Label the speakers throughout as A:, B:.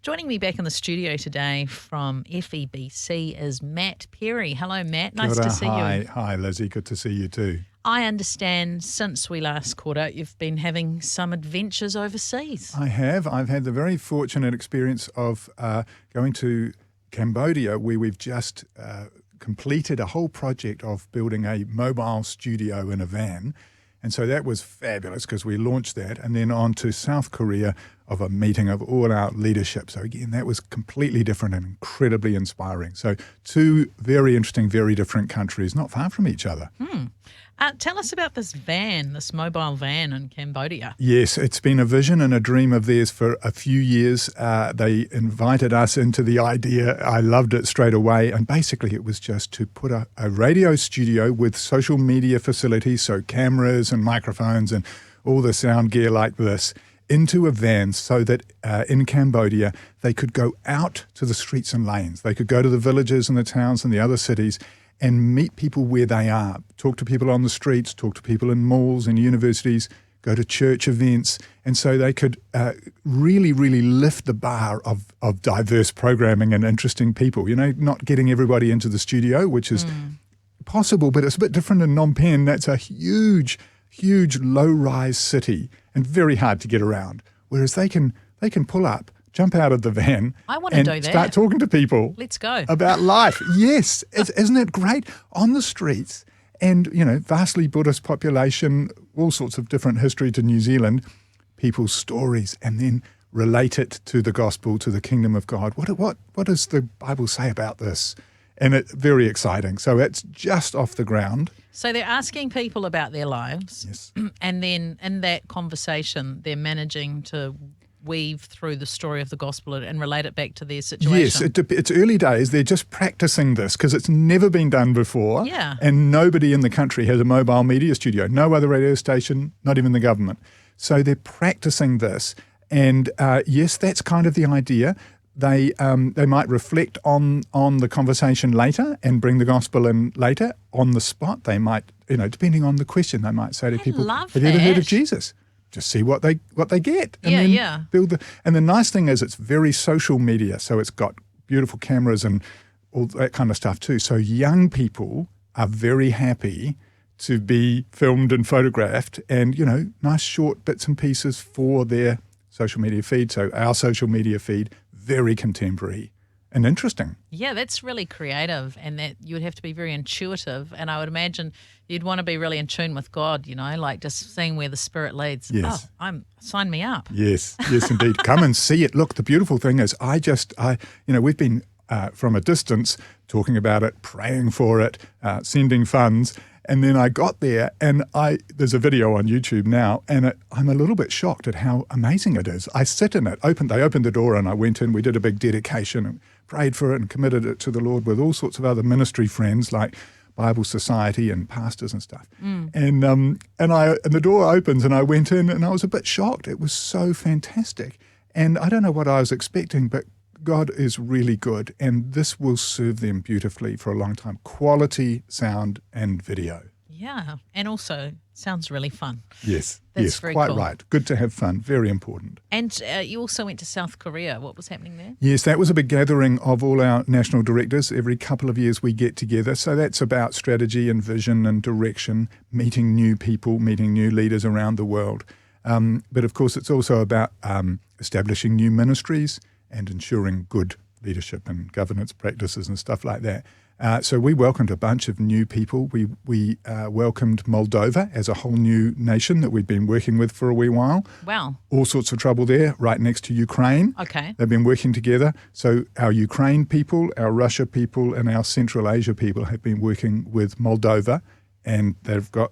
A: Joining me back in the studio today from FEBC is Matt Perry. Hello, Matt. Nice to see you.
B: Hi, Lizzie. Good to see you too.
A: I understand since we last caught up, you've been having some adventures overseas.
B: I have. I've had the very fortunate experience of going to Cambodia, where we've just completed a whole project of building a mobile studio in a van. And so that was fabulous because we launched that, and then on to South Korea of a meeting of all our leadership. So again, that was completely different and incredibly inspiring. So two very interesting, very different countries, not far from each other.
A: Tell us about this van, this mobile van in Cambodia.
B: Yes, it's been a vision and a dream of theirs for a few years. They invited us into the idea. I loved it straight away. And basically it was just to put a radio studio with social media facilities, so cameras and microphones and all the sound gear like this, into a van so that in Cambodia they could go out to the streets and lanes. They could go to the villages and the towns and the other cities and meet people where they are, talk to people on the streets, talk to people in malls and universities, go to church events. And so they could really, really lift the bar of diverse programming and interesting people, you know, not getting everybody into the studio, which is possible, but it's a bit different in Phnom Penh. That's a huge, huge low-rise city and very hard to get around. Whereas they can pull up, jump out of the van and start talking to people.
A: Let's go.
B: About life. Yes. Isn't it great? On the streets and, you know, vastly Buddhist population, all sorts of different history to New Zealand, people's stories, and then relate it to the gospel, to the kingdom of God. What does the Bible say about this? And it's very exciting. So it's just off the ground.
A: So they're asking people about their lives.
B: Yes.
A: And then in that conversation, they're managing to weave through the story of the gospel and relate it back to their situation.
B: Yes, it's early days. They're just practicing this because it's never been done before.
A: Yeah.
B: And nobody in the country has a mobile media studio. No other radio station, not even the government. So they're practicing this. And yes, that's kind of the idea. They might reflect on the conversation later and bring the gospel in later on the spot. They might, you know, depending on the question, they might say to people, "Have you ever heard of Jesus?" Just see what they get, and then build And the nice thing is, it's very social media, so it's got beautiful cameras and all that kind of stuff too. So young people are very happy to be filmed and photographed, and you know, nice short bits and pieces for their social media feed. So our social media feed, very contemporary and interesting.
A: Yeah, that's really creative, and that you would have to be very intuitive, and I would imagine you'd want to be really in tune with God, you know, like just seeing where the Spirit leads.
B: Yes.
A: Oh, sign me up.
B: Yes, indeed. Come and see it. Look, the beautiful thing is we've been from a distance talking about it, praying for it, sending funds. And then I got there and there's a video on YouTube now, and I'm a little bit shocked at how amazing it is. I sit in it, they opened the door and I went in, we did a big dedication and prayed for it and committed it to the Lord with all sorts of other ministry friends like Bible Society and pastors and stuff. And the door opens and I went in and I was a bit shocked. It was so fantastic. And I don't know what I was expecting, but God is really good, and this will serve them beautifully for a long time. Quality sound and video.
A: Yeah, and also sounds really fun.
B: Yes,
A: That's very
B: quite
A: cool.
B: Right. Good to have fun, very important.
A: And you also went to South Korea. What was happening there?
B: Yes, that was a big gathering of all our national directors. Every couple of years we get together. So that's about strategy and vision and direction, meeting new people, meeting new leaders around the world. But of course it's also about establishing new ministries and ensuring good leadership and governance practices and stuff like that. So we welcomed a bunch of new people. We welcomed Moldova as a whole new nation that we've been working with for a wee while.
A: Wow.
B: All sorts of trouble there, right next to Ukraine.
A: Okay.
B: They've been working together. So our Ukraine people, our Russia people, and our Central Asia people have been working with Moldova, and they've got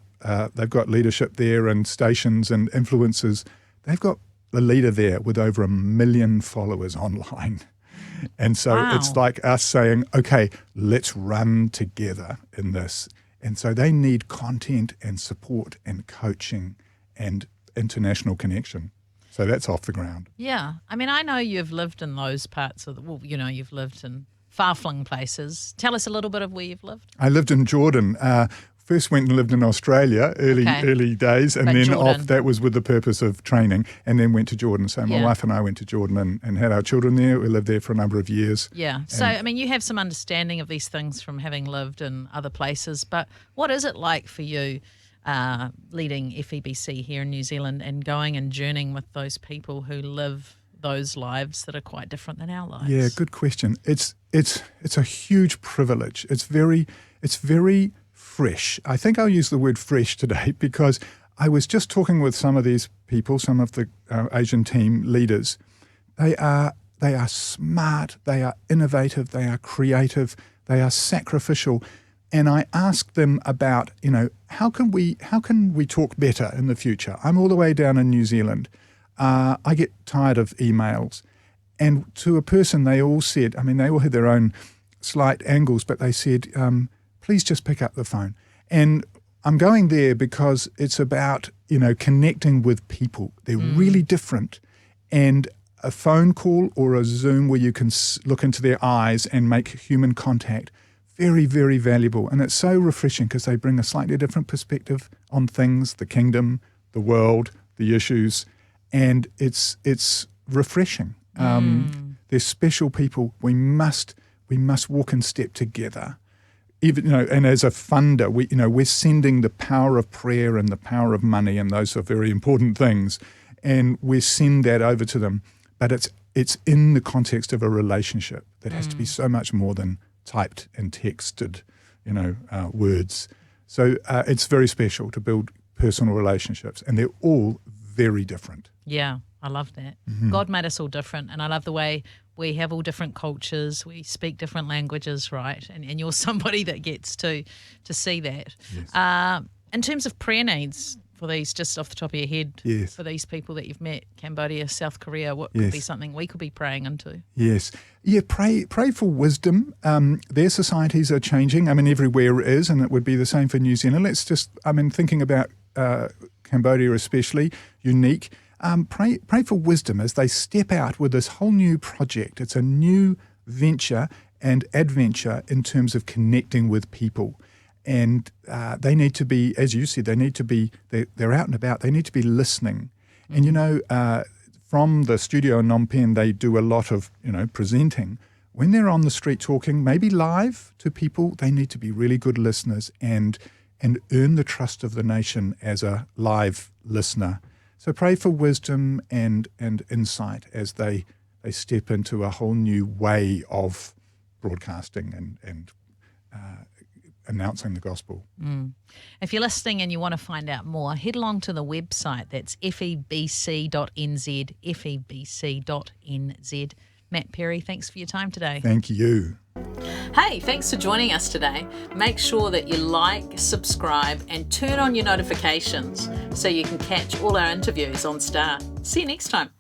B: leadership there and stations and influencers. They've got a leader there with over 1 million followers online. And so It's like us saying, okay, let's run together in this. And so they need content and support and coaching and international connection. So that's off the ground.
A: Yeah. I mean, I know you've lived in those parts of you've lived in far-flung places. Tell us a little bit of where you've lived.
B: I lived in Jordan first went and lived in Australia early days, and
A: But
B: then
A: Jordan.
B: that was with the purpose of training, and then went to Jordan. So my wife and I went to Jordan and had our children there. We lived there for a number of years.
A: Yeah. So, I mean, you have some understanding of these things from having lived in other places, but what is it like for you leading FEBC here in New Zealand and going and journeying with those people who live those lives that are quite different than our lives?
B: Yeah, good question. It's a huge privilege. It's very fresh. I think I'll use the word fresh today because I was just talking with some of these people, some of the Asian team leaders. They are smart, they are innovative, they are creative, they are sacrificial. And I asked them about, how can we talk better in the future? I'm all the way down in New Zealand. I get tired of emails. And to a person, they all said, they all had their own slight angles, but they said, please just pick up the phone. And I'm going there because it's about, connecting with people. They're really different. And a phone call or a Zoom where you can look into their eyes and make human contact, very, very valuable. And it's so refreshing because they bring a slightly different perspective on things, the kingdom, the world, the issues. And it's refreshing. They're special people. We must walk in step together. Even and as a funder, we're sending the power of prayer and the power of money, and those are very important things, and we send that over to them. But it's in the context of a relationship that has to be so much more than typed and texted, words. So it's very special to build personal relationships, and they're all very different.
A: Yeah, I love that. God made us all different, and I love the way we have all different cultures, we speak different languages, right? And you're somebody that gets to see that.
B: Yes.
A: In terms of prayer needs for these, just off the top of your head,
B: Yes.
A: for these people that you've met, Cambodia, South Korea, what could be something we could be praying into?
B: Yes. Yeah, pray for wisdom. Their societies are changing. Everywhere is, and it would be the same for New Zealand. Let's just, thinking about Cambodia especially, unique. Pray for wisdom as they step out with this whole new project. It's a new venture and adventure in terms of connecting with people. And they need to be, as you said, they're out and about. They need to be listening. And, from the studio in Phnom Penh, they do a lot of, presenting. When they're on the street talking, maybe live to people, they need to be really good listeners and earn the trust of the nation as a live listener. So pray for wisdom and insight as they step into a whole new way of broadcasting and announcing the gospel.
A: If you're listening and you want to find out more, head along to the website. That's FEBC.NZ, FEBC.NZ. Matt Perry, thanks for your time today.
B: Thank you.
A: Hey, thanks for joining us today. Make sure that you like, subscribe, and turn on your notifications so you can catch all our interviews on Star. See you next time.